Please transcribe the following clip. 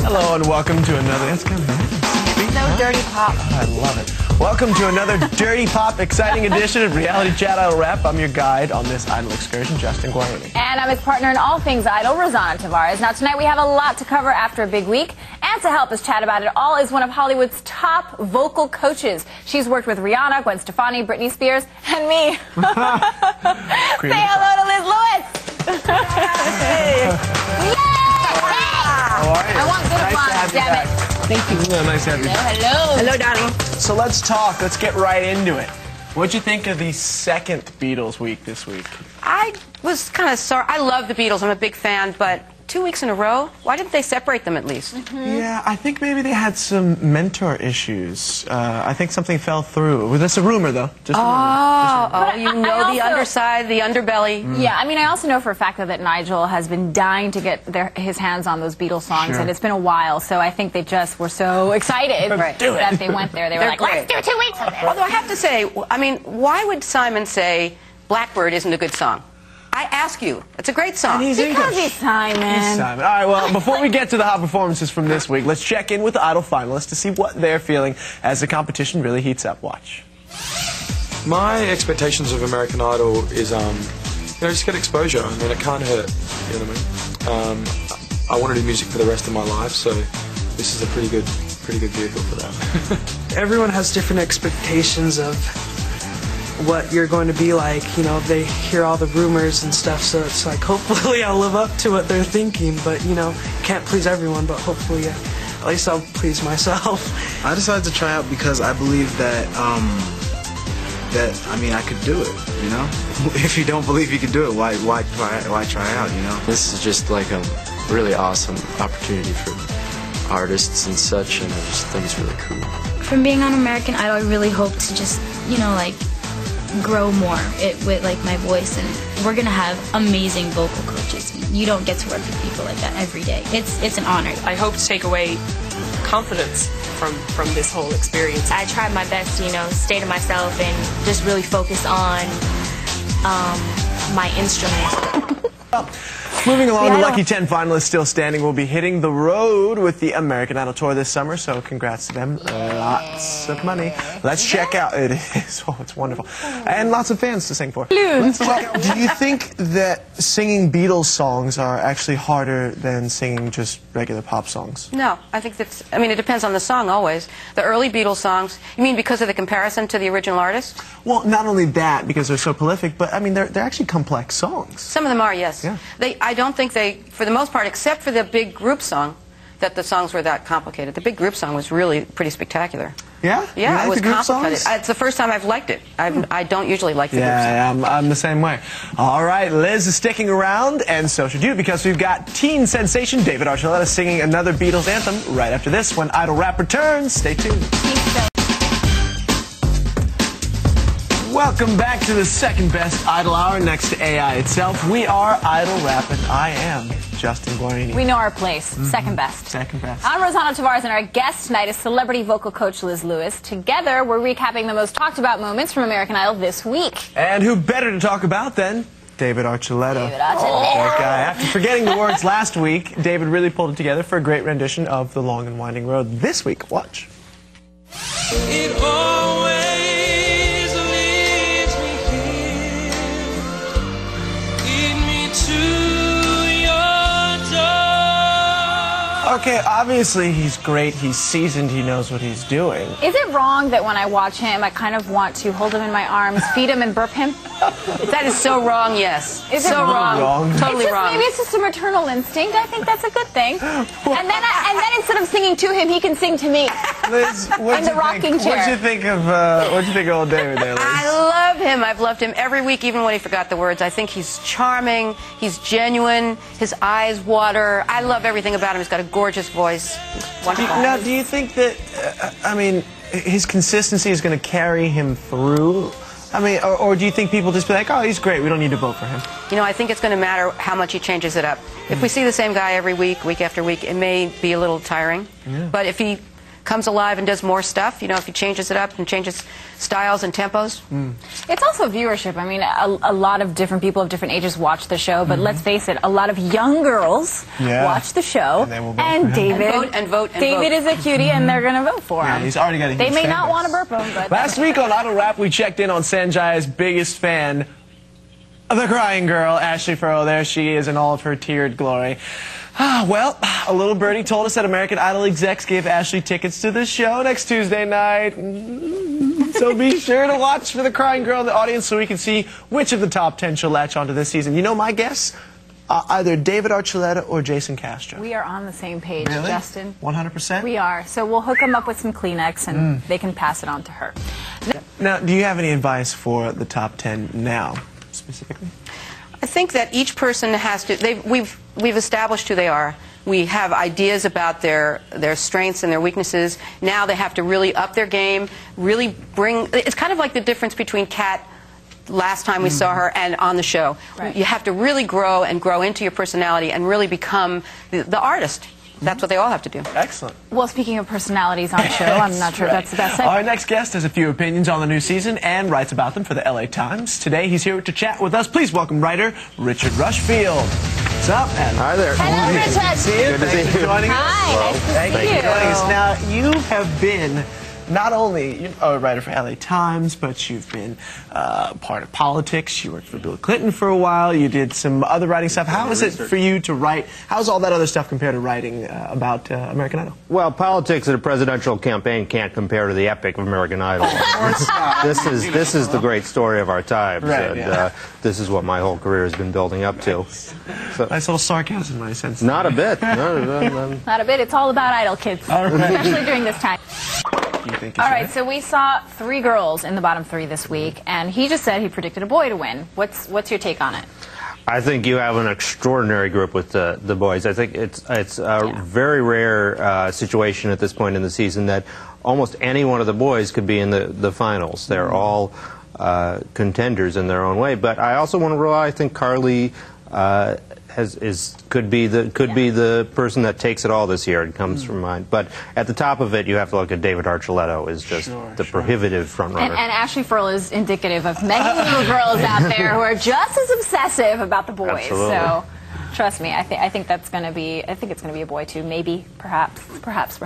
Hello and welcome to another. It's kind of No dirty pop. I love it. Welcome to another dirty pop, exciting edition of Reality Chat Idol Wrap. I'm your guide on this idol excursion, Justin Guarini. And I'm his partner in all things idol, Rosanna Tavares. Now tonight we have a lot to cover after a big week, and to help us chat about it all is one of Hollywood's top vocal coaches. She's worked with Rihanna, Gwen Stefani, Britney Spears, and me. Say hello to Liz Lewis. Hey. How are you? I want good applause, damn it. Thank you. Nice to have you. Hello. Hello, darling. So let's talk. Let's get right into it. What'd you think of the second Beatles week this week? I was kind of sorry. I love the Beatles. I'm a big fan, but 2 weeks in a row? Why didn't they separate them at least? Yeah, I think maybe they had some mentor issues. I think something fell through. That's a rumor, though. Just a rumor. You know the underside, the underbelly. Yeah, I mean, I also know for a fact that Nigel has been dying to get his hands on those Beatles songs, and it's been a while, so I think they just were so excited that they went there. They were like, let's do 2 weeks of this. Although I have to say, I mean, why would Simon say Blackbird isn't a good song? I ask you. It's a great song. And Because he's Simon. He's Simon. All right, well, before we get to the hot performances from this week, let's check in with the Idol finalists to see what they're feeling as the competition really heats up. Watch. My expectations of American Idol is, just get exposure. I mean, it can't hurt. You know what I mean? I want to do music for the rest of my life, so this is a pretty good vehicle for that. Everyone has different expectations of what you're going to be like. You know, they hear all the rumors and stuff, so it's like, hopefully I'll live up to what they're thinking, but, you know, can't please everyone, but hopefully at least I'll please myself. I decided to try out because I believe that, I could do it, you know? If you don't believe you can do it, why try out, you know? This is just like a really awesome opportunity for artists and such, and I just think it's really cool. From being on American Idol, I really hope to just, you know, like, grow more with like my voice, and we're gonna have amazing vocal coaches. You don't get to work with people like that every day. It's an honor. I hope to take away confidence from this whole experience. I tried my best, you know, stay to myself and just really focus on my instrument. Moving along, the Lucky 10 finalists still standing will be hitting the road with the American Idol Tour this summer, so congrats to them. Lots of money. Let's check out. It is. Oh, it's wonderful. And lots of fans to sing for. Let's check out. Do you think that singing Beatles songs are actually harder than singing just regular pop songs? No, I think that's, I mean, it depends on the song always. The early Beatles songs, you mean because of the comparison to the original artist? Well, not only that, because they're so prolific, but I mean, they're actually complex songs. Some of them are, yes. Yeah. I don't think they, for the most part, except for the big group song, that the songs were that complicated. The big group song was really pretty spectacular. Yeah? Yeah, it was complicated. Songs? It's the first time I've liked it. I don't usually like the group song. Yeah, I'm the same way. All right, Liz is sticking around, and so should you, because we've got teen sensation David Archuleta singing another Beatles anthem right after this when Idol Wrap returns. Stay tuned. Welcome back to the second best Idol Hour next to AI itself. We are Idol Wrap, and I am Justin Guarini. We know our place. Second best. Second best. I'm Rosanna Tavares, and our guest tonight is celebrity vocal coach Liz Lewis. Together, we're recapping the most talked about moments from American Idol this week. And who better to talk about than David Archuleta. That guy. After forgetting the words last week, David really pulled it together for a great rendition of The Long and Winding Road this week. Watch. It always leads me here, lead me to your door. Okay, obviously he's great, he's seasoned, he knows what he's doing. Is it wrong that when I watch him, I kind of want to hold him in my arms, feed him, and burp him? That is so wrong, yes. Is it so wrong? Totally wrong. Maybe it's just a maternal instinct. I think that's a good thing. And then instead of singing to him, he can sing to me. Liz, in the rocking chair. What'd you think of old David there, Liz? I love him. I've loved him every week, even when he forgot the words. I think he's charming. He's genuine. His eyes water. I love everything about him. He's got a gorgeous voice. Wonderful. Now, do you think that, I mean, his consistency is going to carry him through? I mean, or do you think people just be like, oh, he's great, we don't need to vote for him? You know, I think it's going to matter how much he changes it up. If we see the same guy every week, week after week, it may be a little tiring. Yeah. But if he comes alive and does more stuff, you know, if he changes it up and changes styles and tempos. It's also viewership. I mean, a lot of different people of different ages watch the show, but let's face it, a lot of young girls watch the show, and David, David is a cutie, and they're going to vote for him. He's already got a huge They may fan not base. want to burp him, but... Last week on Idol Wrap, we checked in on Sanjay's biggest fan, the crying girl, Ashley Furrow. There she is in all of her tiered glory. Well, a little birdie told us that American Idol execs gave Ashley tickets to the show next Tuesday night. So be sure to watch for the crying girl in the audience so we can see which of the top 10 she'll latch onto this season. You know my guess? Either David Archuleta or Jason Castro. We are on the same page, Justin. 100%? We are. So we'll hook them up with some Kleenex, and they can pass it on to her. Now, do you have any advice for the top 10 now, specifically? I think that each person has to, we've established who they are. We have ideas about their strengths and their weaknesses. Now they have to really up their game, really bring, it's kind of like the difference between Kat last time we saw her and on the show. You have to really grow and grow into your personality and really become the artist. That's what they all have to do. Excellent. Well, speaking of personalities on the show, I'm not sure if that's the best segment. Our next guest has a few opinions on the new season and writes about them for the LA Times. Today, he's here to chat with us. Please welcome writer Richard Rushfield. What's up? And hi there. Hello, Richard. See you. Good to see you. Thanks for joining us. Hi, nice to see you. Thank you for joining us. Now, you have been not only a writer for LA Times, but you've been part of politics. You worked for Bill Clinton for a while. You did some other writing stuff. How is it for you to write? How's all that other stuff compare to writing about American Idol? Well, politics in a presidential campaign can't compare to the epic of American Idol. This is the great story of our times, and this is what my whole career has been building up to. So, nice little sarcasm, I sense. Not a bit. Not a bit. It's all about Idol, kids, especially during this time. All right, so we saw 3 girls in the bottom 3 this week, and he just said he predicted a boy to win. What's your take on it? I think you have an extraordinary group with the boys. I think it's a very rare situation at this point in the season that almost any one of the boys could be in the finals. They're all contenders in their own way. But I also want to rely. I think Carly could be the person that takes it all this year. It comes from mine. But at the top of it, you have to look at David Archuleta is just the prohibitive frontrunner. And Ashley Furrow is indicative of many little girls out there who are just as obsessive about the boys. Absolutely. So trust me, I think that's going to be. I think it's going to be a boy too. Maybe, perhaps.